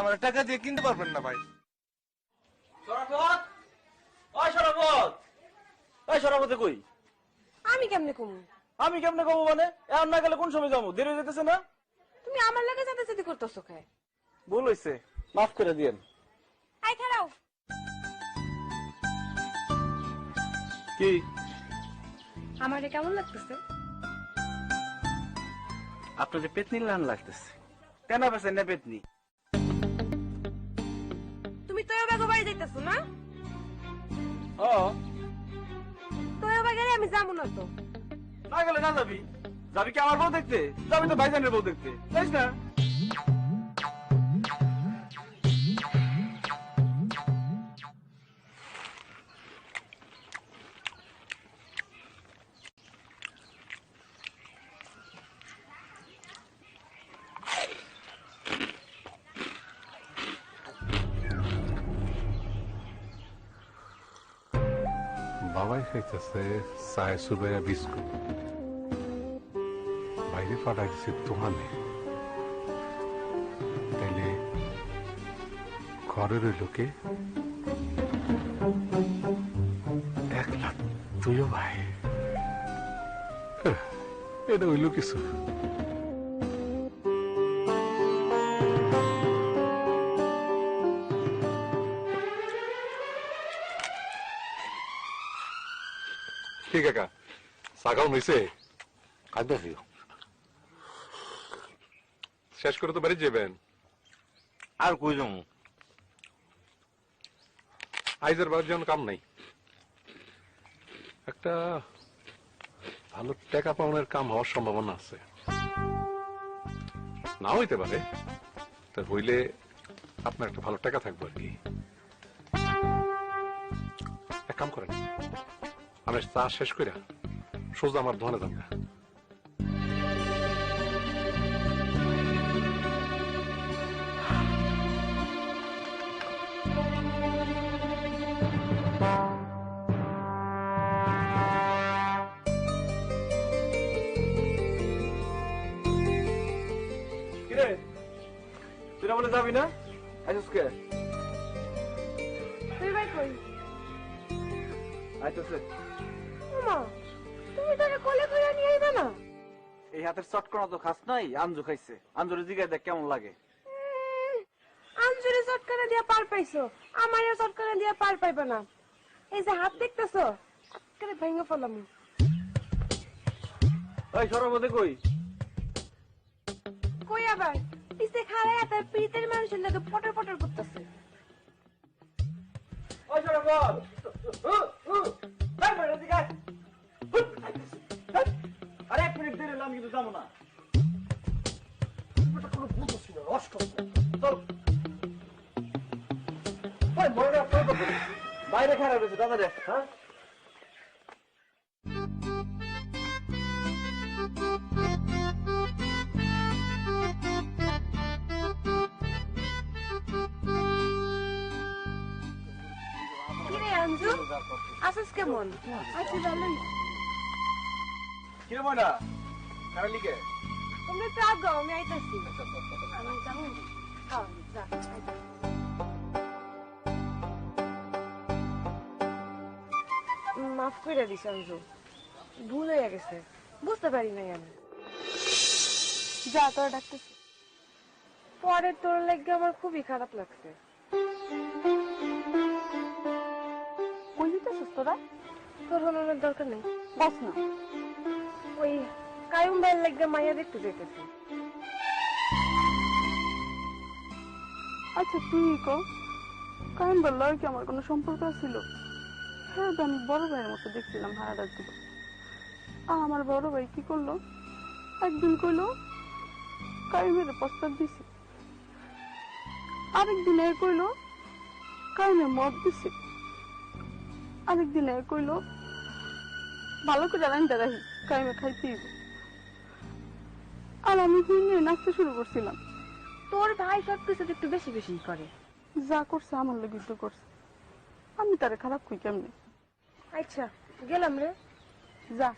আমার টাকা দিয়ে কিনতে পারবেন না ভাই। শরাফত, ওই শরাফত, ওই শরাফতে কই? আমি কেমনে কমু? আমি কেমনে কমু মানে? এখন না গেলে কোন সময় যাবো? দেরি হয়ে যেতেছে না? তুমি আমার লাগে যেতে যেতে করতেছো কে? ভুল হয়েছে, মাফ করে দিয়েন। আই খাড়াও। কি আমার কেমন লাগতেছে? আপনার যে পেতনি লান লাগতেছে। কেন পেছেন না পেতনি? তুমি তোর বাগো বাড়ি যাইতেছো না? ও তোর বাগে আমি যাবো না তো। না গেলে না যাবি? যাবি কি আমার বউ দেখতে? যাবি তো ভাইজানের বউ দেখতে, যাইস না? বাবাই খাইতেছে চায় সুবেরা বিস্কুট, বাইরে পাঠাই দিচ্ছে দোকানে। তাইলে ঘরের ওই লোকে একলা তুইও ভাই, এটা হইল কিছু। ঠিক আছে সাগাও হয়েছে, খাইতেছি। শেষ করে তো বাড়ি যাবেন। আর কই যাবো? আইজের বাড়ির যেমন কাম নাই, একটা ভালো টাকা পাওয়ার কাম হওয়ার সম্ভাবনা আছে। না হইতে পারে, তা হইলে আপনার একটা ভালো টাকা থাকবে আর কি। এক কাম করেন, আমি চা শেষ করে সোজা আমার দোকানে যাবো। কিরে, তুই না বলে যাবি না? আইসুস কে? তুই ভাই কই? আইতেছে। ওমা, তুমি তারে কোলে করে নিয়ে আইবা না? এই হাতের চটকনা তো খাস নাই, আঞ্জু খাইছে। আঞ্জুরে জিগায় দেখ কেমন লাগে। আঞ্জুরে চটকানা দিয়া পার পাইছো, আমারে চটকানা দিয়া পার পাইবা না। এই যে হাত দেখতেছো, করে ভেঙে ফেলাম। ওই শরাফতে কই? কই আবার? পিছে খাড়ায় তার পিতের মানুষের লাগে পটর পটর করতেছে। ওই শরাফত, আরে 1 মিনিট দেরি হলাম কিন্তু যাবো না। কোনো বুঝতেছি না, রস করছে। চল ওই মরে বাইরে খারাপ হয়েছে দাদা রে। হ্যাঁ কিরে আঞ্জু, আসিস কেমন? আছি ভালোই। কিরে ময়না, খারাপ লিখে? তুমি একটু আগাও, আমি আইতাছি। আমি যাবো? হ্যাঁ, যা, আইতাছি। মাফ করে দিস অঞ্জু, ভুল হয়ে গেছে, বুঝতে পারি নাই আমি। যা তোরা ডাকতেছি। পরে তোর লাগে আমার খুবই খারাপ লাগছে। কই যেতেছিস তোরা? তোর হলোর দরকার নেই, বস না। ওই কায়ুম ভাইয়ের লাগে মাইয়া দেখতে যেতেছি। আচ্ছা তুই কো, কায়ুম বললো কি আমার কোনো সম্পর্ক ছিল? হ্যাঁ, তো আমি বড় ভাইয়ের মতো দেখছিলাম ভাড়াটা দিব। আমার বড় ভাই কি করলো, একদিন কইলো কায়ুমের প্রস্তাব দিছি, আরেকদিন কইলো কায়ুমে মদ দিছে, আরেকদিন কইলো ভালো করে রান্না রাখি কায়ুমে খাইতে। আর আমি নিয়ে নাচতে শুরু করছিলাম। তোর ভাই সবকিছু একটু বেশি বেশি করে। যা করছে আমার লোক করছে, আমি তারে খারাপ কই কেমনে? আচ্ছা গেলাম রে, যা।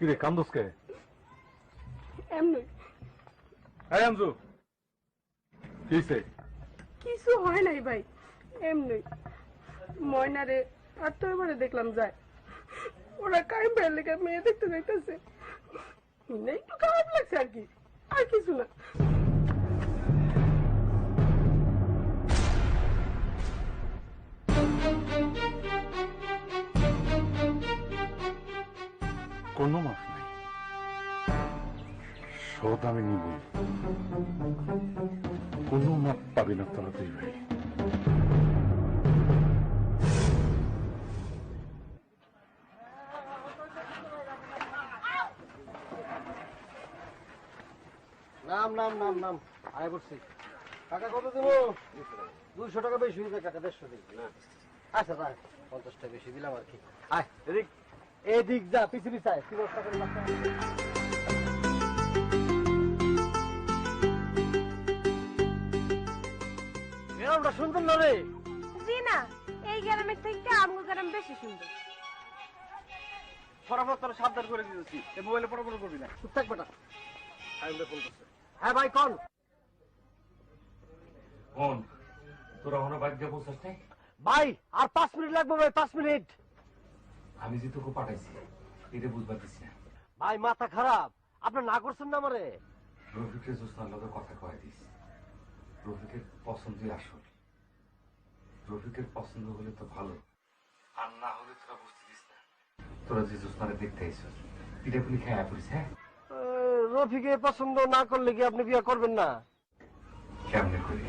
কিরে কান্দোসকে? এমনি হ্যাঁ আমজু, কি হইছে? কিছু হয় নাই ভাই, এমনি ময়নারে আর তো এবারে দেখলাম যায়, ওরা কাইম ভাইয়ের লেগে মেয়ে দেখতে যাইতেছে, একটু খারাপ লাগছে আর কি, আর কিছু না। কোনো মাফ নাই, শোধ আমি নিবই। কোনো মাপ পাবি না তোরা দুই ভাই। নাম নাম নাম নাম আয় করছি। কাকা কত দেবো? 200 টাকা বেশি হয়ে যায় কাকা, 150 দিই। আচ্ছা তাই 50 টাকা বেশি দিলাম আর কি। আয় এদিক, এদিক যা, পিছু পিছায় 30 টাকা লাগবে। এরকমটা সুন্দর না রে? জি না, এই গ্রামের থেকে আমগো গ্রাম বেশি সুন্দর। ফটাফট তোরা সাবধান করে দিয়েছি, এই মোবাইলে পড়াপড়া করবি না। চুপ থাক বেটা। আইনটা ফোন করছে। হ্যাঁ ভাই কোন? কোন তোরা ওখানে বাড়ি দিয়ে পৌঁছাস নাই? ভাই আর 5 মিনিট লাগবে ভাই, 5 মিনিট। আমি যে তোকে পাঠাইছি এটা বুঝবার দিচ্ছি না। ভাই মাথা খারাপ, আপনি না করছেন না আমারে? রফিকের জোস্নার লোকের কথা কয়ে দিস। রফিকের পছন্দই আসল। রফিকের পছন্দ হলে তো ভালো, আর না হলে তোরা বুঝতে দিস না। তোরা যে জোস্নারে দেখতে আইসস পিঠাপুলি খেয়া পড়িস। হ্যাঁ, রফিকে পছন্দ না করলে কি আপনি বিয়ে করবেন না? কেমনে করি?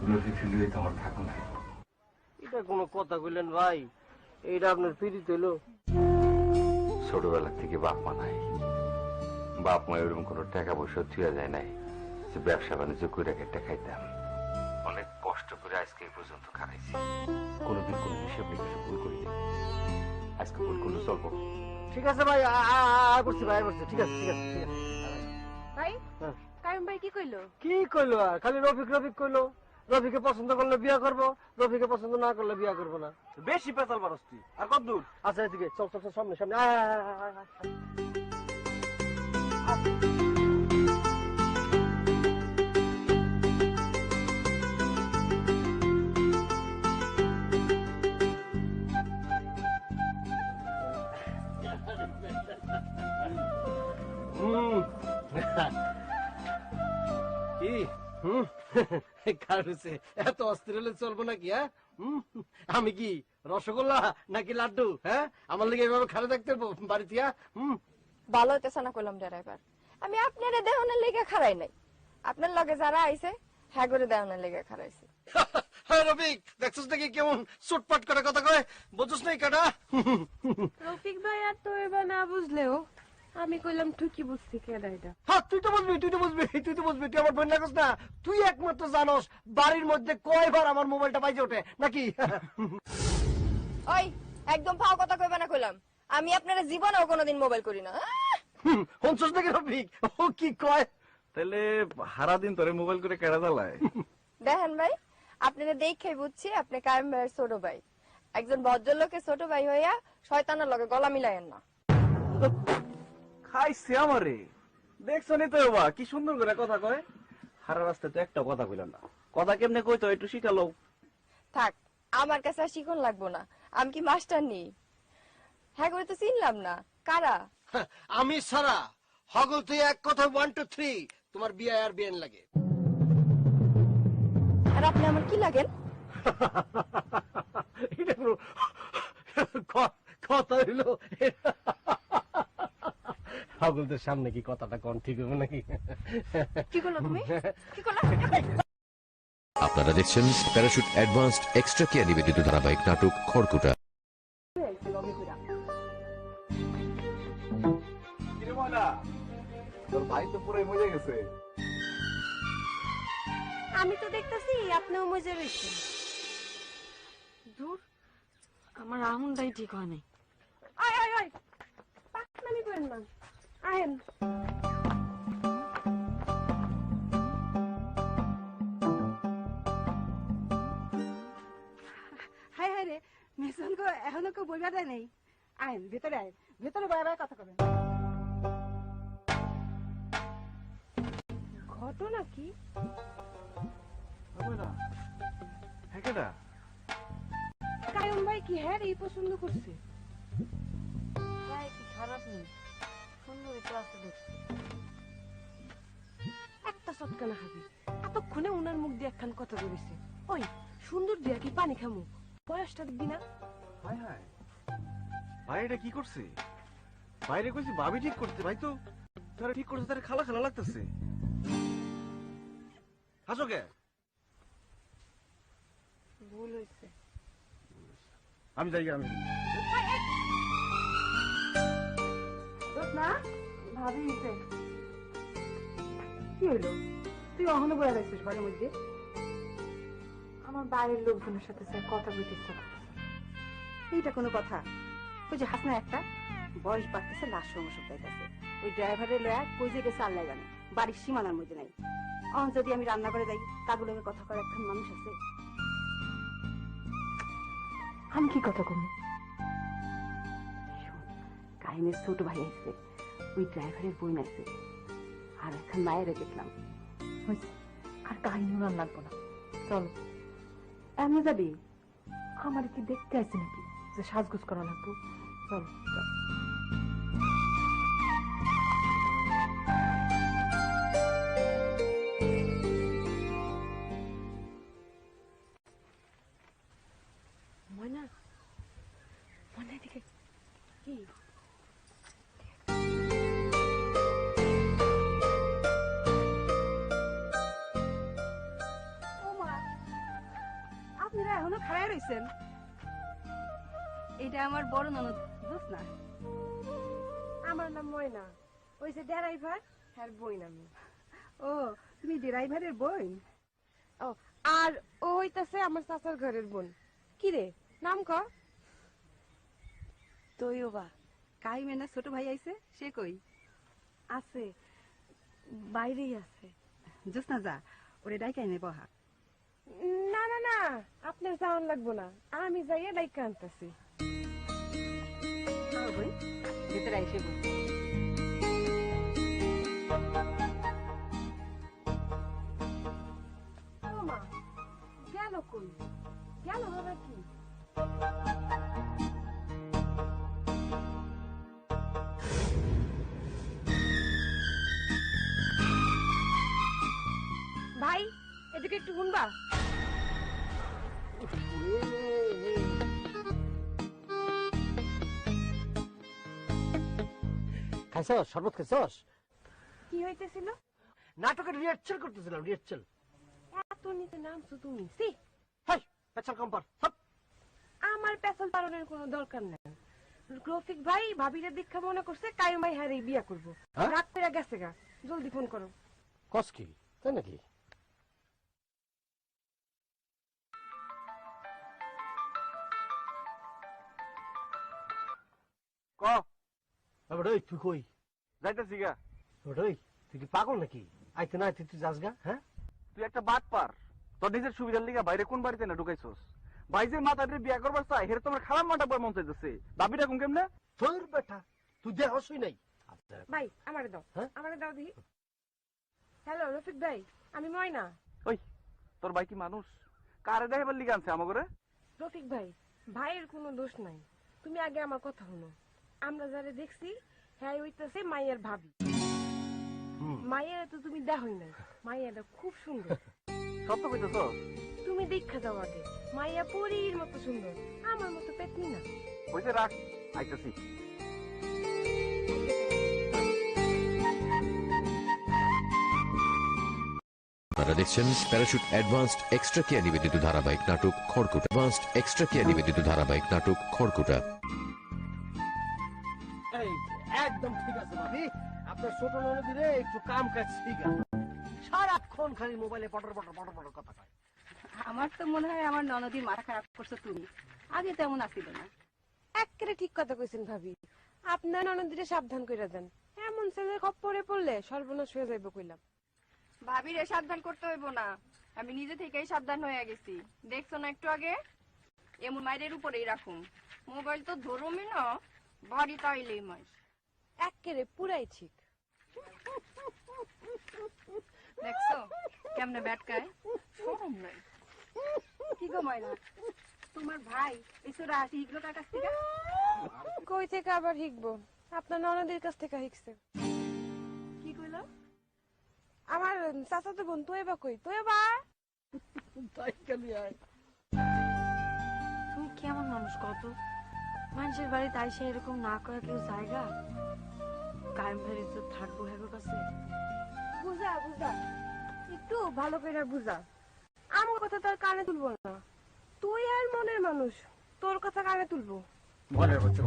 রফিক ফিলিয়ে তো আমার থাকো না। এটা কোনো কথা কইলেন ভাই? এইটা আপনার পিড়ি হইলো? ছোটবেলা থেকে বাপ মা নাই, বাপ মা এরকম কোনো টাকা পয়সা থুয়া যায় নাই যে ব্যবসা বাণিজ্য করে একটা খাইতাম। অনেক কষ্ট করে আজকে এই পর্যন্ত খাইছি। কোনোদিন কোনো হিসাব নিকাশে ভুল করি নাই। আজকে ভুল করলে চলবো? ঠিক আছে ভাই, করছি ভাই, করছি। ঠিক আছে ঠিক আছে ঠিক আছে। ভাই, হ্যাঁ। কাইম ভাই কি কইলো? কি কইলো আর? খালি রফিক রফিক কইলো। রফিকে পছন্দ করলে বিয়ে করবো, রফিকে পছন্দ না করলে বিয়ে করবো না। বেশি পেতাল পারস তুই। আর কত দূর? আচ্ছা এদিকে চল চল চল, সামনে সামনে আয়, আয়, আয়, আয়, আয়, আয়। কি কারুছে এত অস্থির হলে চলবো নাকি? হ্যাঁ, আমি কি রসগোল্লা নাকি লাড্ডু? হ্যাঁ, আমার লেগে এভাবে খারাপ থাকতে বাড়িতে? ভালো হইতেছে না কইলাম ড্রাইভার, আমি আপনারে দেহনের লেগে খারাই নাই, আপনার লগে যারা আইছে হ্যাঁ করে দেহনের লেগে খারাইছে। হ্যাঁ রফিক, দেখছিস নাকি কেমন চুটপাট করে কথা কয়? বুঝছিস নাই কাটা? রফিক ভাই আর তো এবার না বুঝলেও আমি কইলাম ঠিকই বুঝছি কেডা এটা। হ্যাঁ তুই তো বুঝবি, তুই তো বুঝবি, তুই তো বুঝবি। তুই আমার বোন লাগছ না? তুই একমাত্র জানোস বাড়ির মধ্যে কয়বার আমার মোবাইলটা বাজে ওঠে নাকি? ওই একদম ফাও কথা কইবা না কইলাম, আমি আপনারা জীবনেও কোনোদিন মোবাইল করি না। শুনছিস নাকি রফিক ও কি কয়? তাহলে সারাদিন তোরে মোবাইল করে কেডা জ্বালায়? দেখেন ভাই, আপনারা দেখেই বুঝছি আপনি কায়েম ভাইয়ের ছোট ভাই। একজন ভদ্রলোকের ছোট ভাই হইয়া শয়তানের লগে গলা মিলাইয়েন না। খাইছে আমারে, দেখছো নি তো বাবা কি সুন্দর করে কথা কয়। সারা রাস্তায় তো একটা কথা কইল না। কথা কেমনে কইতো একটু শিখালো। থাক, আমার কাছে আর শিখন লাগবো না, আমি কি মাস্টার নি? হ্যাঁ করে তো চিনলাম না কারা। আমি সারা হগল তুই এক কথা 1 2 3 তোমার বিয়ে আর বিয়েন লাগে। আর আপনি আমার কি লাগেন? এটা কোনো কথা হইলো? হগলদের সামনে কি কথাটা কোন ঠিক হবে নাকি? কি করলো তুমি? কি করলো? আপনারা দেখছেন প্যারাশুট অ্যাডভান্সড এক্সট্রা কেয়ার নিবেদিত ধারাবাহিক নাটক খড়কুটা। কিরে ময়না, তোর ভাই তো পুরোই মজে গেছে। আমি তো দেখতেছি আপনিও মজা রয়েছেন। দূর, আমার আহুনটাই ঠিক হয় নাই। আয় আয় আয়, পাকনামি করেন না, আয়েন। হায় হায় রে, মেসন কো এখনো কেউ বইবা দেয় নাই। আইন ভেতরে, আইন ভেতরে বয়া বয়া কথা কবেন। ছোট নাকি? ময়না হ্যাঁ কেডা? কায়ুম ভাই কি হ্যাঁ এই পছন্দ করছে? কি খারাপ নেই, সুন্দরী তো আছে দেখছি। একটা চটকানা খাবি, এতক্ষণে উনার মুখ দিয়ে একখান কথা বলেছে। ওই সুন্দর দিয়া কি পানি খামু? বয়সটা দেখবি না? হায় হায়, ভাই এটা কি করছে? বাইরে কইছি ভাবি ঠিক করতে, ভাই তো তারা ঠিক করছে, তারা খালা খালা লাগতেছে। হাসো কে? ভুল হয়েছে। আমি যাই, আমি না ভাবি কি হইলো? তুই অহনো বয়ে রাখছিস বাড়ির মধ্যে? আমার বাইরের লোকজনের সাথে স্যার কথা বলতে ইচ্ছা করতেছে। এইটা কোনো কথা? ওই যে হাসনা একটা বয়স বাড়তেছে, লাশ সমস্যা পাইতেছে, ওই ড্রাইভারের লয়া কই যে গেছে আল্লাহ জানে, বাড়ির সীমানার মধ্যে নাই। অন যদি আমি রান্না করে যাই, তাগুলো কথা করার একখান মানুষ আছে। আমি কি কথা কমু? কাহিনীর ছোট ভাই আইছে, ওই ড্রাইভারের বই নাইছে, আর একখান মায়ের দেখলাম। আর কাহিনী উনার লাগবো না, চলো। এমনি যাবি? আমার কি দেখতে আছে নাকি যে সাজগুজ করা লাগবো? চলো চলো। ময়না, ময়না এদিকে। কি? আপনারা এখনো খাড়ায় রয়েছেন? এটা আমার বড় ননদ জোৎস্না। আমার নাম ময়না, ওই যে ড্রাইভার হ্যাঁ বই নামি। ও, তুমি ড্রাইভারের বোন? ও, আর ও হইতাছে আমার চাচার ঘরের বোন। কি রে নাম ক? তৈও বা কাহিমে না ছোট ভাই আইছে, সে কই? আছে, বাইরেই আছে। জোৎস্না যা, ওরে ডাইকা এনে বহা। না না না, আপনার যাওয়ান লাগবো না, আমি যাইয়া ডাইকা আনতেছি। ভেতরে আইসে বল। মা গেল কই? গেল বাবা কি? ভাই এদিকে একটু শুনবা? খাইছস? শরবত খাইছস? কি হইতেছিল? নাটকের রিহার্সাল করতেছিলাম, রিহার্সাল। এত নিচে নামছো তুমি? সি হাই পেছাল কম্পার সব। আমার পেছল পালনের কোনো দরকার নাই। রফিক ভাই ভাবিরে দীক্ষা মনে করছে কায়ুম ভাই হ্যাঁ বিয়া করবো। হ্যাঁ? রাগ করে গেছে গা, জলদি ফোন করো। কস কি তাই নাকি? ক ওই তুই কই যাইতেছি গা। ওই তুই কি পাগল নাকি? আইতে না আইতে তুই যাস গা? হ্যাঁ তুই একটা বাট পার, তোর নিজের সুবিধার লিগা বাইরে কোন বাড়িতে না ঢুকাইছস? ভাইজের মাথাটা বিয়া করবার চাই, হেরে তোমার খারাপ মাটা বয় মন চাইতেছে। দাবিটা কোন কেমনে? তোর বেটা তুই দেহসই নাই। ভাই আমারে দাও, হ্যাঁ? আমারে দাও দেখি। হ্যালো রফিক ভাই, আমি ময়না। ওই তোর ভাই কি মানুষ? কারে দেখাবার লিগা আনছে আমাগরে? রফিক ভাই, ভাইয়ের কোনো দোষ নাই। তুমি আগে আমার কথা শুনো। আমরা যারা দেখছি হ্যাঁ হইতেছে মাইয়ার ভাবি। মাইয়ার তো তুমি দেখোই নাই, মাইয়াটা খুব সুন্দর। সত্য কইতেছস? তুমি দেখা যাও আগে, মাইয়া পরীর মতো সুন্দর, আমার মতো পেতনি না। হইছে, রাখ, আইতাছি। আপনারা দেখছেন প্যারাশুট অ্যাডভান্সড এক্সট্রা কেয়ার নিবেদিত ধারাবাহিক নাটক খড়কুটা। অ্যাডভান্সড এক্সট্রা কেয়ার নিবেদিত ধারাবাহিক নাটক খড়কুটা। এই একদম ঠিক আছে ভাবি, আপনার ছোট ননদিরে একটু কাম কাজ শিখা। সারাক্ষণ খালি মোবাইলে পটর পটর পটর পটর কথা কয়। আমার তো মনে হয় আমার ননদীর মাথা খারাপ করছো তুমি, আগে তেমন আসিল না। একেবারে ঠিক কথা কইছেন ভাবি, আপনার ননদিরে সাবধান কইরা দেন। এমন ছেলের খপ্পরে পড়লে সর্বনাশ হয়ে যাইব কইলাম। ভাবিরে সাবধান করতে হইব না, আমি নিজে থেকেই সাবধান হয়ে গেছি। দেখছো না একটু আগে? এমন মায়ের উপরেই রাখুন, মোবাইল তো ধরুমি না, বাড়ি তাইলেই মাই। একেবারে পুরাই ঠিক। দেখছো কেমনে ব্যাটকায়, শরম নাই। কি গো ময়না, তোমার ভাই এসরা আসি ইগলো কার কাছ থেকে? কই থেকে আবার শিখবো? আপনার ননদের কাছ থেকে শিখছে। কি কইলো? আমার চাচাতো বোন তুই বা কই, তুই বা তুমি কেমন মানুষ কত? মানুষের বাড়িতে আইসা এরকম না করা কেউ জায়গা? কায়েম ভাইয়ের ইজ্জত থাকবো হ্যাগো কাছে? বুঝা বুঝা, একটু ভালো করে বুঝা। আমার কথা তোর কানে তুলবো না, তুই আর মনের মানুষ, তোর কথা কানে তুলবো। মনের বাচ্চা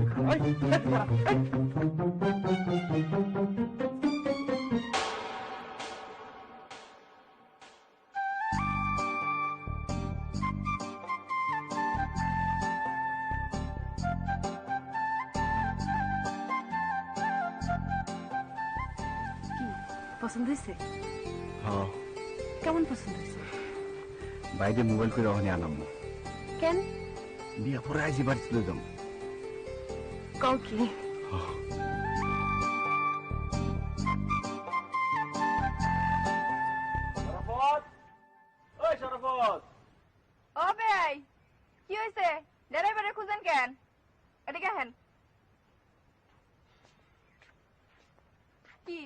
পছন্দ হয়েছে? হ্যাঁ, কেমন পছন্দ হয়েছে? বাইরে মোবাইল করে ওখানে আনাম। কেন? বিয়া পরে আইজি বাড়ি চলে যাম। কও কি? ও ভাই, কি হয়েছে? ড্রাইভারে খুঁজেন কেন? এদিকে আহেন। কি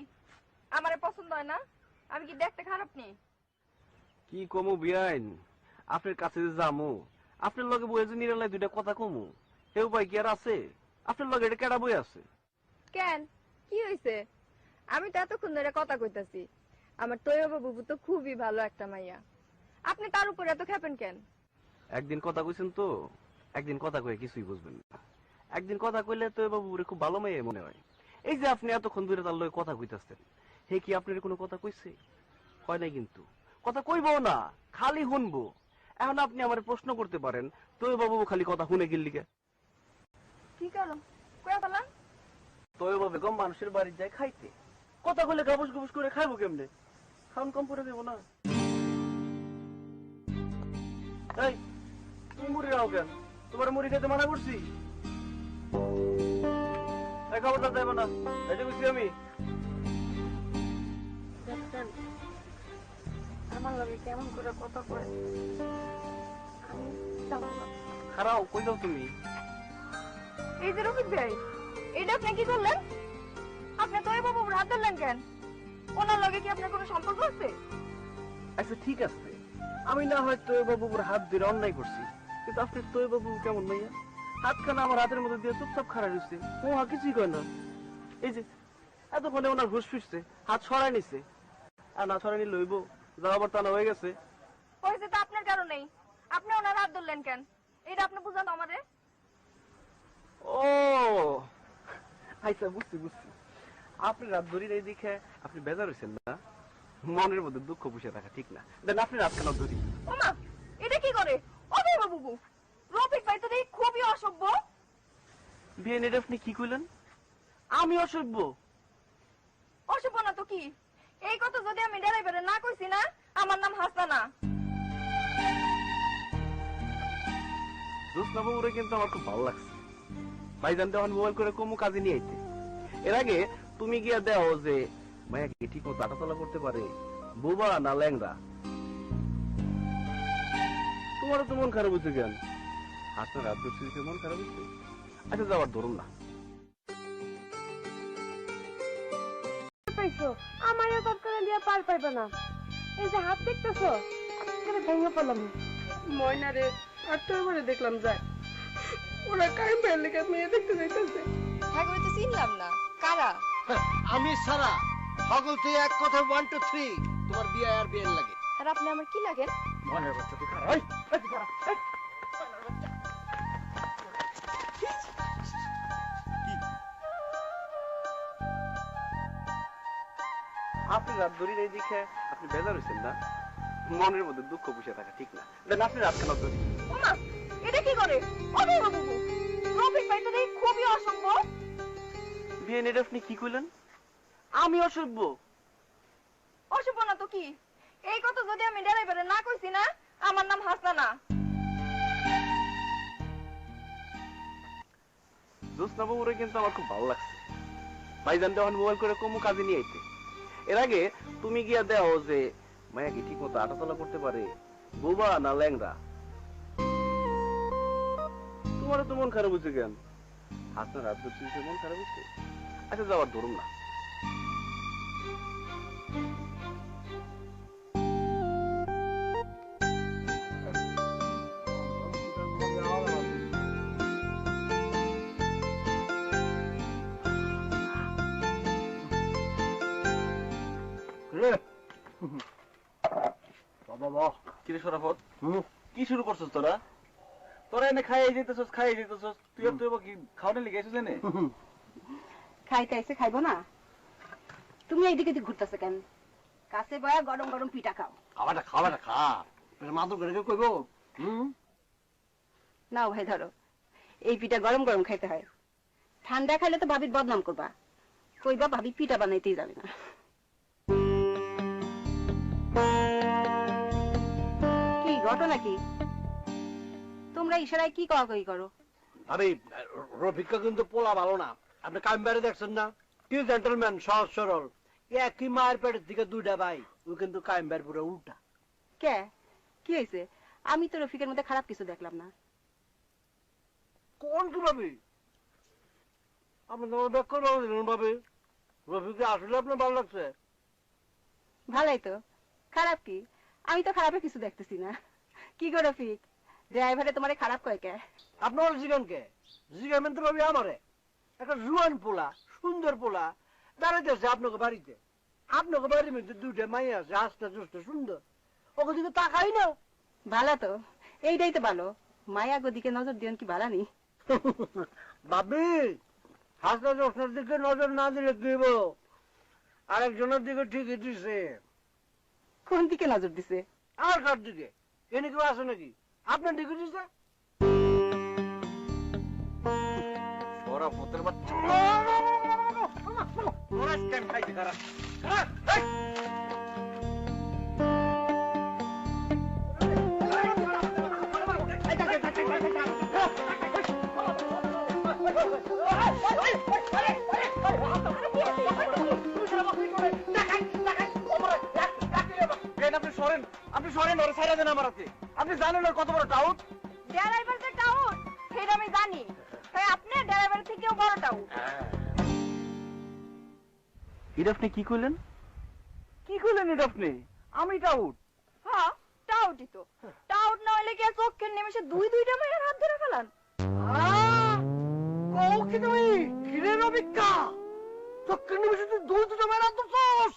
আমারে পছন্দ হয় না? আমি কি দেখতে খারাপ নি? কি কমু বিয়াইন, আপনার কাছে যে যামু, আপনার লগে বইয়ে যে নিরালায় দুইটা কথা কমু, হে উপায় কি আর আছে? আপনার লগে এটা কেডা বই আছে? কেন কি হয়েছে? আমি তো এতক্ষণ ধরে কথা কইতাছি, আমার তৈয়বা বাবু তো খুবই ভালো একটা মাইয়া, আপনি তার উপরে এত খেপেন কেন? একদিন কথা কইছেন তো, একদিন কথা কয়ে কিছুই বুঝবেন না। একদিন কথা কইলে তো বাবুরে খুব ভালো মেয়ে মনে হয়। এই যে আপনি এতক্ষণ ধরে তার লগে কথা কইতাছেন, হে কি আপনার কোনো কথা কইছে? হয় নাই কিন্তু, কথা কইবো না, খালি শুনবো। এখন আপনি আমার প্রশ্ন করতে পারেন, তো বাবু খালি কথা শুনে গেল লিগে? কি করো কয়া ফেলান? তো বেগম মানুষের বাড়ি যায় খাইতে, কথা কইলে গাবুস গুবুস করে খাইবো কেমনে? খাওন কম করে দেবো না। এই তুমি মুড়ি রাও কেন? তোমার মুড়ি খেতে মানা করছি? এই খবরদার দেবো না, এই যে বুঝছি আমি। দেখছেন আমার লগে কেমন করে কথা কয়? আমি যাবো না। খারাও কই দাও তুমি? এই যে রফিক ভাই, এইটা আপনি কি করলেন? আপনি তৈয়বা বাবুর হাত ধরলেন কেন? ওনার লগে কি আপনার কোনো সম্পর্ক আছে? আচ্ছা ঠিক আছে, আমি না হয় তো বাবুর হাত ধরে অন্যায় করছি, কিন্তু আপনি তো বাবু কেমন মাইয়া, হাতখানা আমার হাতের মধ্যে দিয়ে চুপচাপ খাড়া রয়েছে, ও কিছুই কয় না। এই যে এতক্ষণে ওনার হুশ ফিরছে, হাত সরাই নিছে, আর না সরাই নিলে হইব, যা আবার টানা হয়ে গেছে। হয়েছে তো আপনার কারণেই, আপনি ওনার হাত ধরলেন কেন? এটা আপনি বুঝান আমারে। ও আচ্ছা, বুঝছি বুঝছি, আপনি রাত ধরি এই দেখে আপনি বেজার হয়েছেন না, মনের মধ্যে দুঃখ পুষে রাখা ঠিক না, দেন আপনি রাতখানা ধরি। ওমা, এটা কি করে? অতএব বাবু, রফিক ভাই তো দেখি খুবই অসভ্য। বিয়ে নেট আপনি কি কইলেন? আমি অসভ্য? অসভ্য না তো কি? এই কথা যদি আমি ড্রাইভারে না কইছি না, আমার নাম হাসানা। জোসনা বাবুরে কিন্তু আমার খুব ভালো লাগছে। ভাইজান তখন মোবাইল করে কমু কাজে নিয়ে আইতে, এর আগে তুমি গিয়া দেও যে মায়া কি ঠিক মতো হাঁটাচলা করতে পারে, বোবা না ল্যাংড়া। তোমারও তো মন খারাপ হচ্ছে কেন? হাসনা রাত করছে মন খারাপ হচ্ছে? আচ্ছা যাওয়ার ধরুন না। পাইছো আমারও তৎকালে দিয়া পার পাইবে না। এই যে হাত দেখতেছো, আজকে ভেঙে পড়লাম। ময়না রে, আর তো এবারে দেখলাম যায় ওরা কায়েম ভাইয়ের লেগে মেয়ে দেখতে যাইতেছে। হ্যাঁ তো চিনলাম না, কারা? আমি সারা সকল তুই এক কথা 1 2 3 তোমার বিয়ে আর বিয়ের লাগে। আর আপনি আমার কি লাগেন? মনের বাচ্চা তুই খারাপ। আপনি রাত ধরি এই দেখে আপনি বেজার হয়েছেন না, মনের মধ্যে দুঃখ পুষে থাকা ঠিক না, দেন আপনি রাতখানা ধরি। ওমা, এটা কি করে? অতএব বাবু, রফিক ভাই তো দেখি খুবই অসভ্য। বিয়ে নেট আপনি কি কইলেন? আমি অসভ্য? অসভ্য না তো কি? এই কথা যদি আমি ড্রাইভারে না কইছি না, আমার নাম হাসানা। জোসনা বাবুরে কিন্তু আমার খুব ভালো লাগছে। ভাইজান তখন মোবাইল করে কমু কাজে নিয়ে আইতে, এর আগে তুমি গিয়া দেও যে মায়া কি ঠিক মতো আটাচলা করতে পারে, বোবা না ল্যাংড়া। তোমার তো মন খারাপ হচ্ছে কেন? হাসনা রাত করছি মন খারাপ হচ্ছে? আচ্ছা যাওয়ার ধরুন না। কিরে শরাফত, কি শুরু করছিস তোরা? তোরা এনে খাইয়ে যেতেছস তুই আর তুই কি খাওয়ানো লিখে আছিস এনে? খাইতে আইসে খাইবো না? তুমি এইদিকে দিক ঘুরতেছো কেন? কাছে বয়া গরম গরম পিঠা খাও। খাবারটা খা, মাদুর করে কইবো। নাও ভাই ধরো, এই পিঠা গরম গরম খাইতে হয়। ঠান্ডা খাইলে তো ভাবির বদনাম করবা, কইবা ভাবি পিঠা বানাইতেই যাবে না। কি ঘটনা কি? তোমরা ইশারায় কি কই করো? আমি রফিকা কিন্তু পোলা ভালো না। আপনি কামবারে দেখছেন না, কি জেন্টলম্যান, সহজ সরল। একই মায়ের পেটের দিকে দুইটা ভাই, ও কিন্তু কামবার পুরো উল্টা। কে কি হয়েছে? আমি তো রফিকের মধ্যে খারাপ কিছু দেখলাম না। কোন কি ভাবি? আপনি তোমার ব্যাখ্যা দিলেন ভাবি, রফিককে আসলে আপনার ভালো লাগছে? ভালোই তো, খারাপ কি? আমি তো খারাপের কিছু দেখতেছি না। কি গো রফিক, ড্রাইভারে তোমারে খারাপ কয় কে? আপনার জিগানকে জিগাবেন তো ভাবি আমারে। একটা জুয়ান পোলা, সুন্দর পোলা দাঁড়াইতেছে আপনাকে বাড়িতে। আপনাকে বাড়ির মধ্যে দুইটা মাই আছে, হাসতে চুষতে সুন্দর, ওকে দিকে তাকাই না। ভালো তো, এইটাই তো ভালো। মায়া গদিকে নজর দিন কি ভালো নি? ভাবি হাসতে চুষতের দিকে নজর না দিলে দিব, আরেকজনের দিকে ঠিকই দিছে। কোন দিকে নজর দিছে? আর কার দিকে? এনে কেউ আছে নাকি? আপনার দিকে দিছে। শরাফতের বাচ্চা তোরা স্ক্যাম খাইতে খারাপ। আপনি সরেন ওরা ছাইরা দেন আমার হাতে। আপনি জানেন ওর কত বড় টাউট? ড্রাইভার যে টাউট সেটা আমি জানি, তাই আপনি ড্রাইভার থেকেও বড় টাউট। এটা আপনি কি কইলেন? কি কইলেন এটা আপনি? আমি টাউট? হ্যাঁ টাউটই তো। টাউট না হলে কি আর চোখের নিমেষে দুইটা মায়ের হাত ধরে ফেলান? কি তুমি কিরে রবিকা, চক্কর নিমেষে তুই দুইটা মায়ের হাত ধরছস?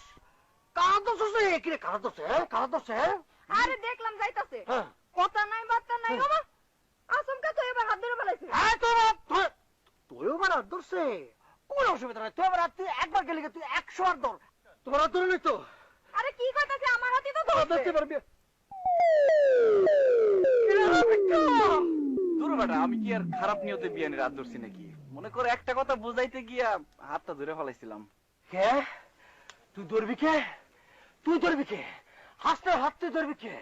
কারা ধরছস? কিরে কারা ধরছে? কারা ধরছে? আরে দেখলাম যাইতাছে, কথা নাই বার্তা নাই। ওমা আসমকা তো এবার হাত ধরে ফেলাইছে। তুইও আমার হাত ধরছে? কোন অসুবিধা নাই, তুই আমার হাত একবার গেলে তুই 100 হাত ধর। তোমার হাত ধরে নাই তো? আরে কি কইতাছে, আমার হাতই তো ধরছে। দূর বেটা, আমি কি আর খারাপ নিয়তে বিয়ানের হাত ধরছি নাকি? মনে করে একটা কথা বুঝাইতে গিয়া হাতটা ধরে ফেলাইছিলাম। কে? তুই ধরবি কে? তুই ধরবি কে? হাসতে হাত তুই ধরবি কে?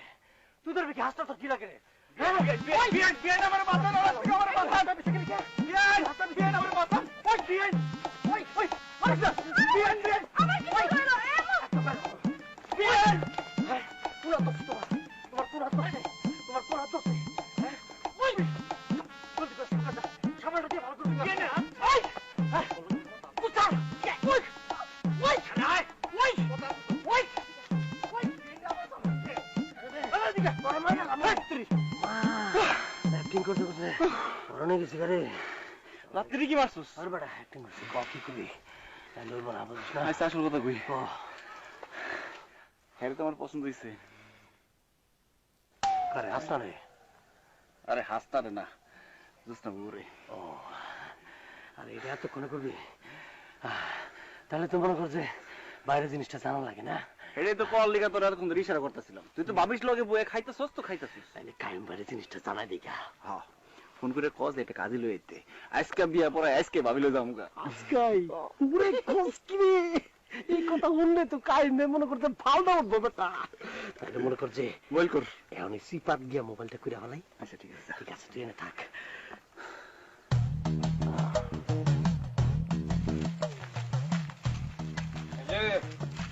তুই ধরবি কে? হাসতে তো কি লাগে রে? রাত্রি কি মারছিস? আর বেটা অ্যাক্টিং করছিস, কি করবি? আচ্ছা আসল কথা কই। হ্যাঁ তো আমার পছন্দ হয়েছে। আরে হাসনা রে। আরে হাসতারে না, জোসনা বুড়ে। ও আরে এটা এতক্ষণে করবি? তাহলে তো মনে করছে বাইরের জিনিসটা জানা লাগে না? এটাই তো কল লিগা তোর এরকম ইশারা করতেছিলাম। তুই তো ভাবিস লগে বয়ে খাইতেছস তো খাইতেছিস। তাইলে কাইম বাইরের জিনিসটা জানাই দেখা। হ্যাঁ ফোন করে কস এটা কাজে লই আইতে। আজকে বিয়া পরে আজকে ভাবিলো যামুগা। আজকাই পুরে কস কি রে? এই কথা শুনলে তো কাইম মনে করতে ফালদা উঠবো বেটা। তাহলে মনে করছে বল কর। এখন সিপাত গিয়া মোবাইলটা কইরা ফেলাই। আচ্ছা ঠিক আছে। ঠিক আছে তুই এনে থাক।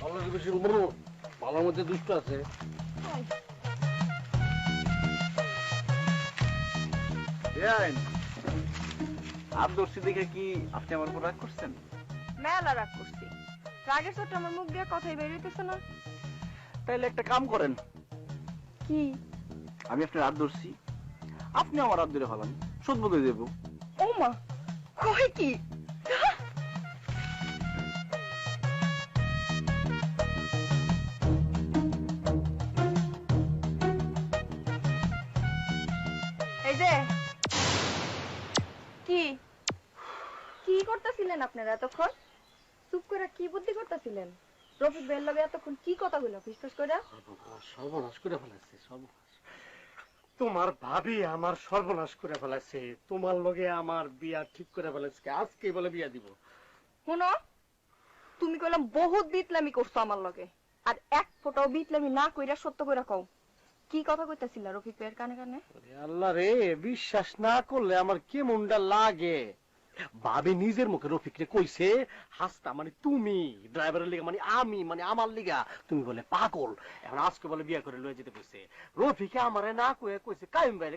ভালোর বেশি বড়, ভালোর মধ্যে দুষ্ট আছে। আদর্শী দেখে কি আপনি আমার উপর রাগ করছেন? মেলা রাগ করছি, রাগের চোটে আমার মুখ দিয়ে কথাই বের হইতেছে না। তাইলে একটা কাম করেন, কি? আমি আপনার হাত ধরছি, আপনি আমার হাত ধরে ফেলান, শোধ বোধ হয়ে যাবো। ও মা, কয় কি? এই যে কি কি করতেছিলেন আপনারা এতক্ষণ? চুপ করে কি বুদ্ধি করতেছিলেন? রফিক ভাইয়ের লগে এতক্ষণ কি কথা হইলো ফিসফিস করে? সর্বনাশ করে ফেলাইছে, সর্বনাশ। তোমার ভাবি আমার সর্বনাশ করে ফেলাইছে, তোমার লগে আমার বিয়া ঠিক করে ফেলাইছে, আজকে বলে বিয়া দিব। শুনো, তুমি কইলাম বহুত বিটলামি করছো আমার লগে, আর এক ফোঁটাও বিটলামি না কইরা সত্য কইরা কও কি কথা কইতাছিলা রফিক ভাইয়ের কানে কানে? আল্লাহ রে, বিশ্বাস না করলে আমার কেমনটা লাগে। ভাবি নিজের মুখে রফিকরে কইছে, হাসতা মানে তুমি, ড্রাইভারের লিগা মানে আমি, মানে আমার লিগা তুমি বলে পাগল। এখন আজকে বলে বিয়া করে লয়ে যেতে কইছে। রফিকে আমারে না কয়ে কইছে কাইম ভাই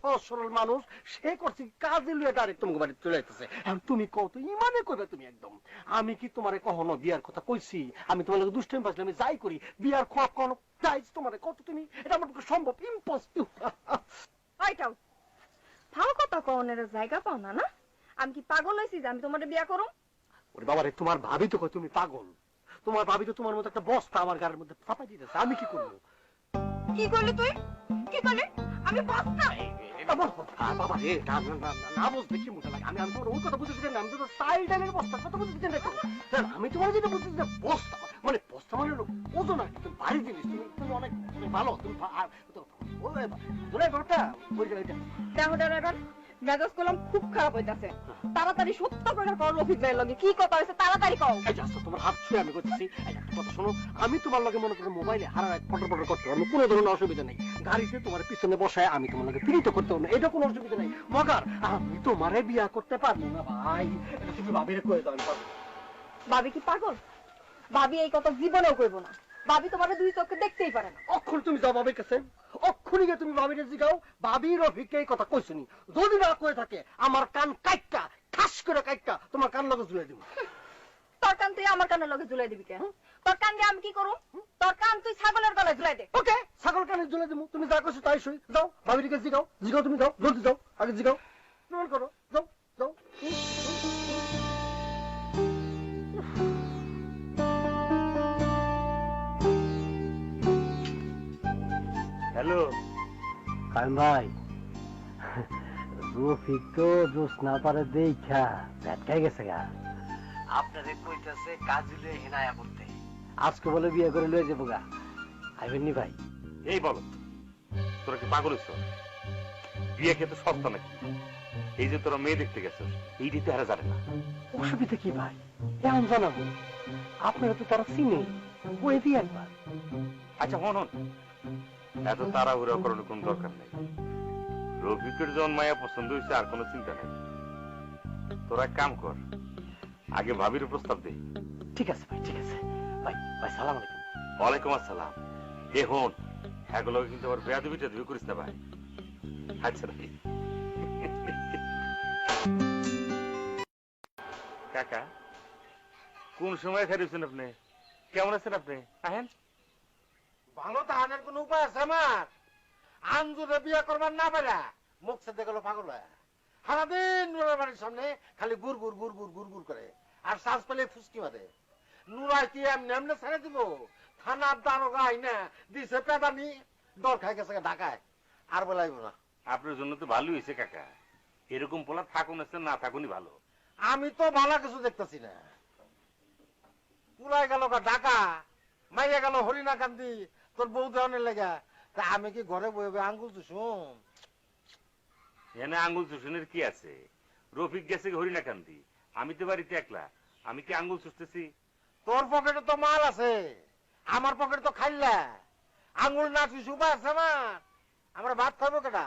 সহজ সরল মানুষ, সে করছে কাজে লয়ে ডাইরেক্ট তোমাকে বাড়ি চলে যাইতেছে। এখন তুমি কত ইমানে কইবে তুমি একদম? আমি কি তোমারে কখনো বিয়ার কথা কইছি? আমি তোমার লগে দুষ্টামি পাইছিলাম, আমি যাই করি, বিয়ার খোয়াব কোনো চাইছ তোমারে কত? তুমি এটা আমার পক্ষে সম্ভব? ইম্পসিবল। ওইটাও ভালো কথা কওনের জায়গা পাও না না? আমি কি পাগল হইছি যে আমি তোমারে বিয়া করব? ওরে বাবা রে, তোমার ভাবি তো কয় তুমি পাগল। তোমার ভাবি তো তোমার মতো একটা বস্তা আমার গায়ের মধ্যে চাপাই দিতেছে, আমি কি করবো? কি করলি তুই? কি করলি? আমি বস্তা? এটা বল কথা বাবা রে, না বুঝতে কি মতো লাগে। আমি তোমার ওই কথা বুঝতে চাই না, আমি তো স্টাইল টাইলের বস্তার কথা বুঝতে চাই না। আমি তোমার যেটা বুঝতে চাই বস্তা মানে বস্তা মানে হলো ওজন আর কি, তুমি ভারী জিনিস, তুমি অনেক ভালো, তুমি মেজাজ করলাম খুব খারাপ হইতাছে। তাড়াতাড়ি সত্য করে কর রফিক ভাইয়ের লগে কি কথা হইছে, তাড়াতাড়ি কও। এই যে তোমার হাত ছুঁয়ে আমি করতেছি। একটা কথা শোনো, আমি তোমার লগে মনে করো মোবাইলে হারা রাত ফটো ফটো করতে পারবো, কোনো ধরনের অসুবিধা নেই। গাড়িতে তোমার পিছনে বসায় আমি তোমার লগে পীড়িত করতে পারবো, এটা কোনো অসুবিধা নেই। মগার আমি তোমারে বিয়া করতে পারবো না ভাই, এটা তুমি ভাবিরে কয়ে দাও। ভাবি কি পাগল? ভাবি এই কথা জীবনেও কইব না। ভাবি তোমারে দুই চোখে দেখতেই পারে না। অক্ষর তুমি যাও ভাবির কাছে, অক্ষরই গিয়ে তুমি ভাবিরে জিগাও ভাবি রফিককে এই কথা কইছনি। যদি না কয়ে থাকে আমার কান কাইটটা ঠাস করে কাইটটা তোমার কান লগে ঝুলে দিব। তোর কান তুই আমার কানের লগে ঝুলাই দিবি কেন? তোর কান দিয়ে আমি কি করব? তোর কান তুই ছাগলের গলায় ঝুলাই দে। ওকে, ছাগল কানে ঝুলে দিব। তুমি যা কইছো তাই সই। যাও ভাবির কাছে জিগাও, জিগাও তুমি যাও, জলদি যাও, আগে জিগাও, প্রমাণ করো, যাও যাও। হ্যালো কাইম ভাই, রফিক তো জোস না পারে দেখা ভেটকাই গেছে গা। আপনারে কইতাছে কাজুলে হিনায়া করতে, আজকে বলে বিয়ে করে লয়ে যাবো গা। আইবেন নি ভাই? এই বলো, তোরা কি পাগল হইছ? বিয়ে খেতে সস্তা নাকি? এই যে তোরা মেয়ে দেখতে গেছ, এই দিতে হারা জানে না। অসুবিধা কি ভাই, এমন জানাবো? আপনারা তো তারা চিনে, কয়ে দিয়ে একবার। আচ্ছা হন হন, এত তাড়াহুড়া করার কোন দরকার নেই। রফিকের যখন মায়া পছন্দ হয়েছে আর কোনো চিন্তা নেই। তোরা এক কাম কর, আগে ভাবির প্রস্তাব দে। ঠিক আছে ভাই, ঠিক আছে ভাই। ভাই সালাম আলাইকুম। ওয়ালাইকুম আসসালাম। এ হন, এগুলো কিন্তু আবার বেয়াদবি টেদবি করিস না ভাই। আচ্ছা ভাই। কাকা, কোন সময় খাইছেন আপনি? কেমন আছেন আপনি? আহেন। ভালো তাহানের কোন উপায় আছে আমার? আঞ্জুরে বিয়ে করবার না পারা মুখ সাথে গেল পাগল হয়। সারাদিন নুরার বাড়ির সামনে খালি গুড় গুড় গুড় গুড় গুড় গুড় করে, আর শ্বাস পেলে ফুসকি মারে। নুরাই কি এমনি এমনি ছেড়ে দিব? থানার দারোগা আইনা দিছে পেদানি, ডর খাই গেছে ঢাকায়, আর বলাইব না। আপনার জন্য তো ভালো হয়েছে কাকা, এরকম পোলা থাকুন আছে না থাকুনই ভালো। আমি তো ভালো কিছু দেখতেছি না। পুরাই গেল ঢাকা, মাইয়া গেল হরিণা কান্দি তোর বউ দেওয়ানের লেগা। তা আমি কি ঘরে বয়ে আঙ্গুল চুষুম? এনে আঙ্গুল চুষণের কি আছে? রফিক গেছে হরিণাকান্দি, আমি তো বাড়িতে একলা, আমি কি আঙ্গুল চুষতেছি? তোর পকেটে তো মাল আছে, আমার পকেটে তো খাইলা। আঙ্গুল না চুষু উপায় আছে আমার? আমরা ভাত খাবো কেটা?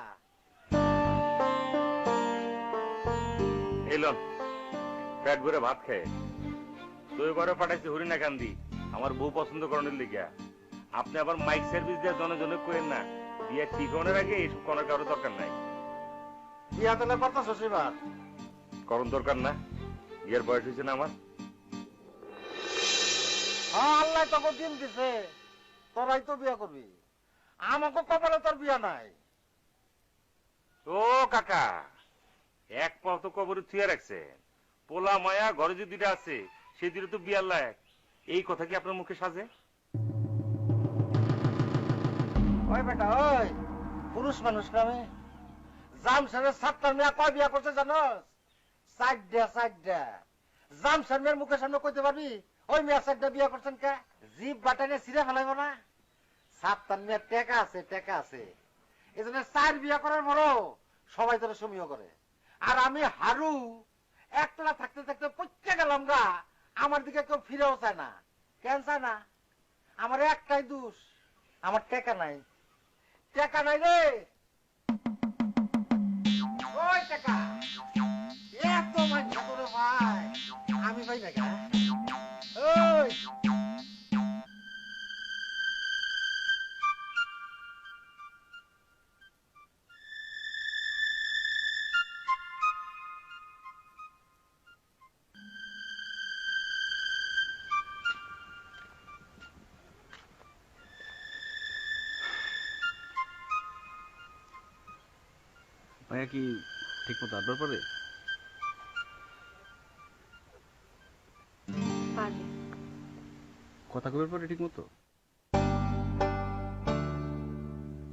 এলন পেট ভরে ভাত খেয়ে তুই ঘরে পাঠাইছি হরিণাকান্দি, আমার বউ পছন্দ করানোর লিগা। আপনি আবার মাইক সার্ভিস দিয়ে জনে জনে কইেন না, বিয়ে ঠিক হওয়ার আগে এইসব করার কারো দরকার নাই। বিয়া তাহলে করতেছ এবার? করণ দরকার না, বিয়ের বয়স হয়েছে না আমার। হ্যাঁ, আল্লাহ তোকে দিন দিছে, তোরাই তো বিয়া করবি। আমাকে কপালে তোর বিয়া নাই। ও কাকা, এক পাও তো কবরে থুয়ে রাখছেন, পোলা মায়া ঘরে যে দুইটা আছে সেই দুটো তো বিয়ার লায়ক। এই কথা কি আপনার মুখে সাজে? ওই বেটা, ওই পুরুষ মানুষ নামে জামশেরের 7টা মেয়ে কয় বিয়া করছে জানোস? 4টা। জামশের মুখের সামনে কইতে পারবি ওই মেয়ে 4টা বিয়া করছেন কে? জিভ বাটানে ছিঁড়ে ফেলাইব না? 7টা মেয়ে টেকা আছে। এই জন্য 4 বিয়া করার পরও সবাই তোর সমীহ করে। আর আমি হারু একতলা থাকতে থাকতে পচে গেলাম গা, আমার দিকে কেউ ফিরেও চায় না। কেন চায় না? আমার একটাই দোষ, আমার টেকা নাই। টেকা নাই রে, ওই টেকা এত মানুষ করে ভাই, আমি ভাই না কেন? ওই ভাইয়া কি ঠিক মতো আদর পারে? পারে। কথা কবে পরে ঠিক মতো?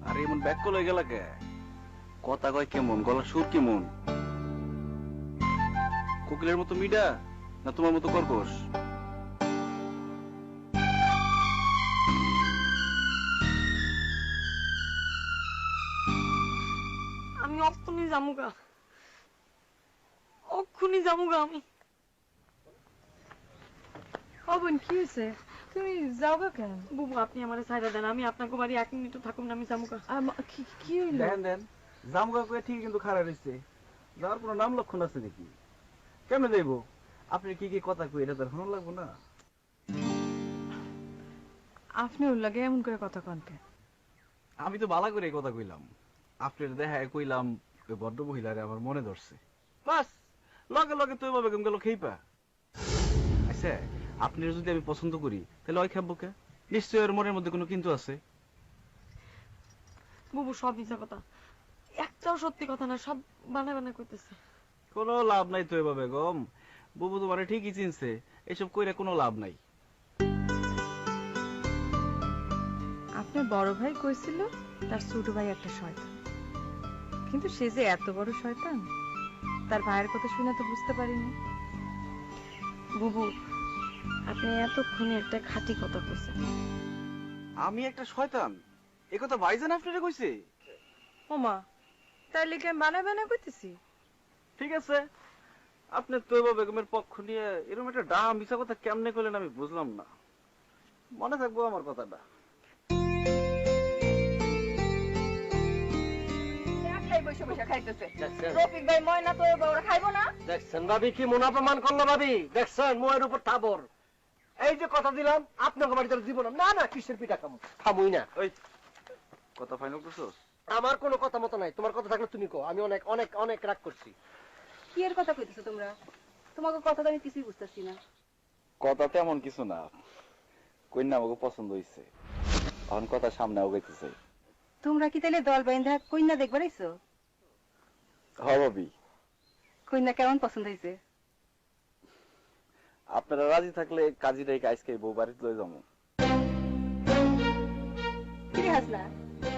আরে এমন ব্যাক কল হয়ে গেল কে? কথা কয় কেমন, গলার সুর কেমন? কোকিলের মতো মিডা না তোমার মতো কর্কশ? আমি অক্ষুনি জামুগা, আমি। বোন, কি হয়েছে? তুমি যাওগা কেন? বুবু, আপনি আমার সাইডা দেন, আমি আপনাকে বাড়ি 1 মিনিটও থাকুন না, আমি জামুগা। কি হইলো? দেন জামুগা কয়ে ঠিক কিন্তু খারাপ হয়েছে, যাওয়ার কোনো নাম লক্ষণ আছে নাকি? কেমনে যাইব? আপনি কি কথা কই এটা তো ভালো লাগবো না। আপনি ওর লাগে এমন করে কথা কনকে? আমি তো বালা করে কথা কইলাম, আপনার দেখায় কইলাম ওই বড্ড মহিলারে আমার মনে ধরছে, বাস লগে লগে তো এভাবে গেল খেইপা। আচ্ছা, আপনি যদি আমি পছন্দ করি তাহলে ওই খাবো কে? নিশ্চয়ই ওর মনের মধ্যে কোনো কিন্তু আছে। বুবু, সব মিথ্যা কথা, একটাও সত্যি কথা না, সব বানায় কইতেছে। কোনো লাভ নাই তো এভাবে গম, বুবু তোমার ঠিকই চিনছে, এসব কইরা কোনো লাভ নাই। আপনার বড় ভাই কইছিল তার ছোট ভাই একটা শয়তান, কিন্তু সে যে এত বড় শয়তান তার ভাইয়ের কথা শুনে তো বুঝতে পারিনি। বুবু, আপনি এতক্ষণে একটা খাঁটি কথা কইছেন। আমি একটা শয়তান? এ কথা ভাইজান আপনারে কইছে? ওমা, তাইলে কি আমি বানায় কইতেছি? ঠিক আছে, আপনি তৈবা বেগমের পক্ষ নিয়ে এরকম একটা ডাহা মিছা কথা কেমনে করলেন আমি বুঝলাম না। মনে থাকবো আমার কথাটা। রফিক ভাই ময়না তো ওরা খাইবো না? দেখছেন ভাবি কি মুনাফামান করলো? ভাবি দেখছেন মুয়ের উপর থাবর। এই যে কথা দিলাম আপনাকে বাড়িতে জীবন না কিসের পিঠা খামুই না। ওই কথা ফাইনাল করছস? আমার কোনো কথা মতো নাই, তোমার কথা থাকলে তুমি কো। আমি অনেক অনেক অনেক রাগ করছি। কি এর কথা কইতেছো তোমরা? তোমাকে কথা তো আমি কিছুই বুঝতেছি না। কথা তেমন কিছু না, কন্যা আমাকে পছন্দ হইছে, এখন কথা সামনে আগাইতেছে। তোমরা কি তাইলে দল বাইন্ধা কইনা দেখবার আইছো? হবি কইনা কেমন পছন্দ হইছে? আপনারা রাজি থাকলে কাজীরাই আজকে বউ বাড়িতে লয়ে যাবো। কি রে হাসনা,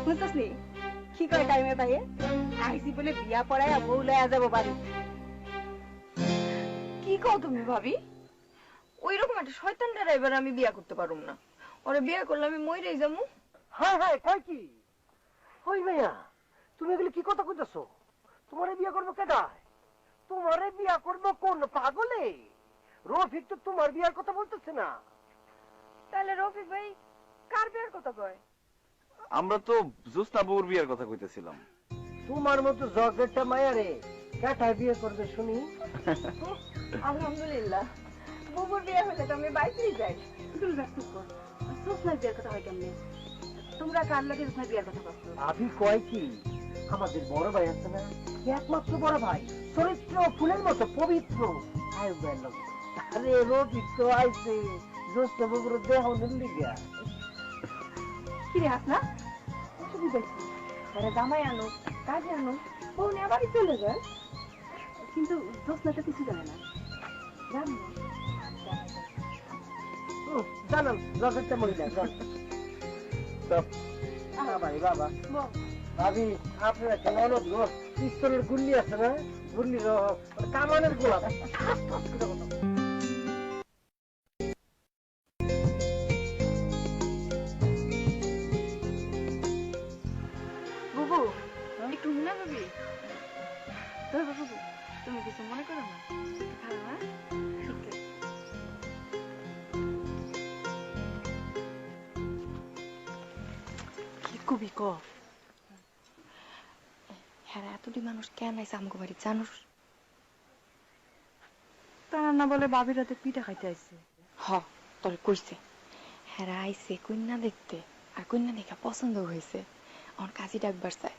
শুনছস নি কি করে কাইমে ভাইয়ে? আইসি বলে বিয়া পড়ায় বউ লয়ে যাবো বাড়ি। কি কও তুমি ভাবি? ওই রকম একটা শয়তান ড্রাইভার আমি বিয়া করতে পারুম না। ওরে বিয়া করলে আমি মইরাই যামু। হ্যাঁ হ্যাঁ, কই কি? ওই ভাইয়া, তুমি এগুলো কি কথা কইতেছো? তোমারে বিয়ে করবো কেডা? তোমারে বিয়া করবো কোন পাগলে? রফিক তো তোমার বিয়ার কথা বলতেছে না। তাহলে রফিক ভাই কার বিয়ার কথা কয়? আমরা তো জোসনা বউর বিয়ার কথা কইতেছিলাম। তোমার মতো জগেরটা মায়ারে কেটায় বিয়ে করবে শুনি? আলহামদুলিল্লাহ, বুবুর বিয়ে হলে তো আমি বাইরেই যাই। একটু ব্যস্ত কর জোৎস্নার বিয়ের কথা হয় কেমনে? তোমরা কার লাগে জোৎস্নার বিয়ের কথা করছো? আফি কয় কি আমাদের বড় ভাই আছে না, একমাত্র বড় ভাই, চরিত্র ফুলের মতো পবিত্র। আরে রোগী তো আইছে জোস্ত বাবুর দেহ নিলিগা। কি রে হাসনা, অসুবিধা কি? আরে জামাই আনো, কাজে আনো, ফোনে আবারই চলে যায়। কিন্তু জোৎস্না তো কিছু জানে না। জানো জানান রকেটটা মহিলা ভাই বাবা ভাবি আপনার একটা ননদ গো, পিস্তলের গুল্লি আছে না, গুল্লির কামানের গোলাপ। বুবু একটু না ভাবি, বুবু তুমি কিছু মনে করো না, ভালো না? ঠিক আছে। কি কবি ক? হ্যাঁ এতটি মানুষ কেন আইসে আমগো বাড়ি জানোস? তারা না বলে বাবির রাতে পিঠা খাইতে আইছে। হ তোর কইছে হ্যাঁ আইসে কন্যা দেখতে, আর কন্যা দেখা পছন্দ হয়েছে, আমার কাজী ডাকবার চাই।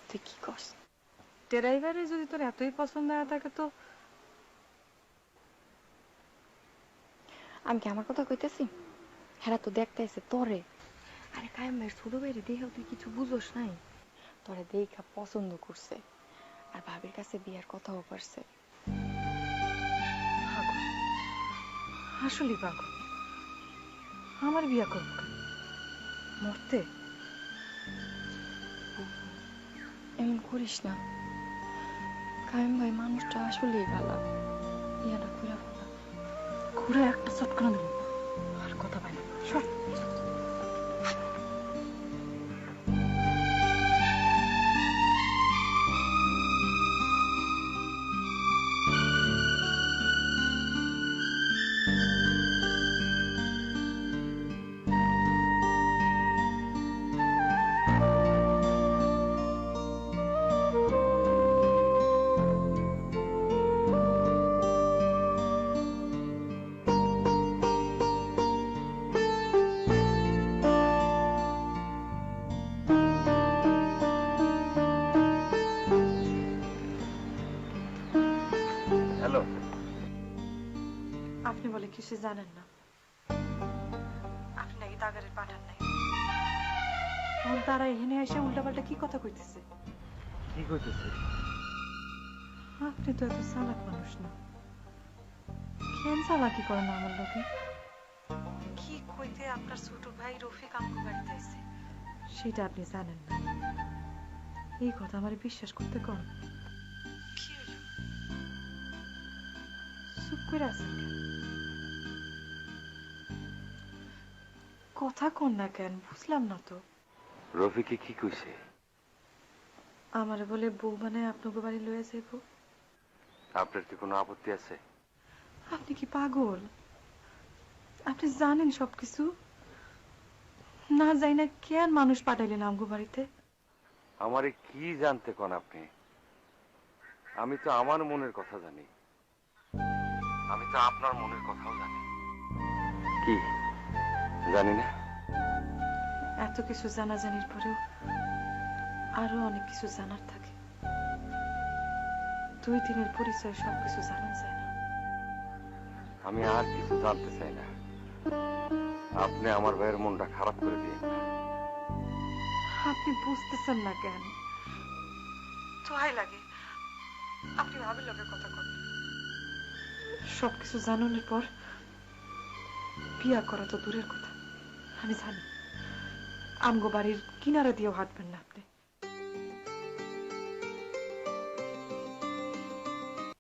তুই কি করস? ড্রাইভারে যদি তোর এতই পছন্দ না থাকে তো আমি কি আমার কথা কইতেছি? হ্যাঁ তো দেখতে আইসে তোরে। আরে কায়েম ভাইয়ের ছোট ভাইরে দেখেও তুই কিছু বুঝোস নাই? তোরে দেখা পছন্দ করছে, আর ভাবির কাছে বিয়ার কথাও পারছে। আসলে পাগল, আমার বিয়া করব কেন? মরতে? এমন করিস না, কায়েম ভাই মানুষটা আসলেই ভালো, বিয়াটা খুলে ফেলা। ঘুরে একটা চটকানা দিল, আর কথা পাই না। সর। হ্যালো, আপনি বলে কিছু জানেন না, আপনি নাকি তাগারের পাঠান নাই। তখন তারা এখানে এসে উল্টাপাল্টা কি কথা কইতেছে? কি কইতেছে? আপনি তো এত চালাক মানুষ না, কেন চালাকি করেন আমার লোকে? কি কইতে আপনার ছোট ভাই রফিক আমগো বাড়িতে আইছে সেটা আপনি জানেন না, এই কথা আমার বিশ্বাস করতে কোন? কি হইল? চুপ করে আছেন কেন? কথা কোন না কেন? বুঝলাম না তো। রফিকে কি কইছে? আমার বলে বউ বানায় আপনাকে বাড়ি লয়ে যাইব। আপনার কি কোনো আপত্তি আছে? আপনি কি পাগল? আপনি জানেন সবকিছু, না যাই না কেন মানুষ পাঠাইলেন আমগো বাড়িতে? আমারে কি জানতে কোন আপনি? আমি তো আমার মনের কথা জানি, আমি তো আপনার মনের কথাও জানি। কি জানি না? এত কিছু জানাজানির পরেও আরো অনেক কিছু জানার থাকে। 2 দিনের পরিচয় সবকিছু জানা যায় না। আমি আর কিছু জানতে চাই না, আপনি আমার ভাইয়ের মনটা খারাপ করে দিয়ে। আপনি বুঝতেছেন না কেন? তোহাই লাগে আপনি ভাবির লোকের কথা কন। সবকিছু জানানোর পর বিয়া করা তো দূরের কথা, আমি জানি আমগো বাড়ির কিনারা দিয়েও হাঁটবেন না আপনি।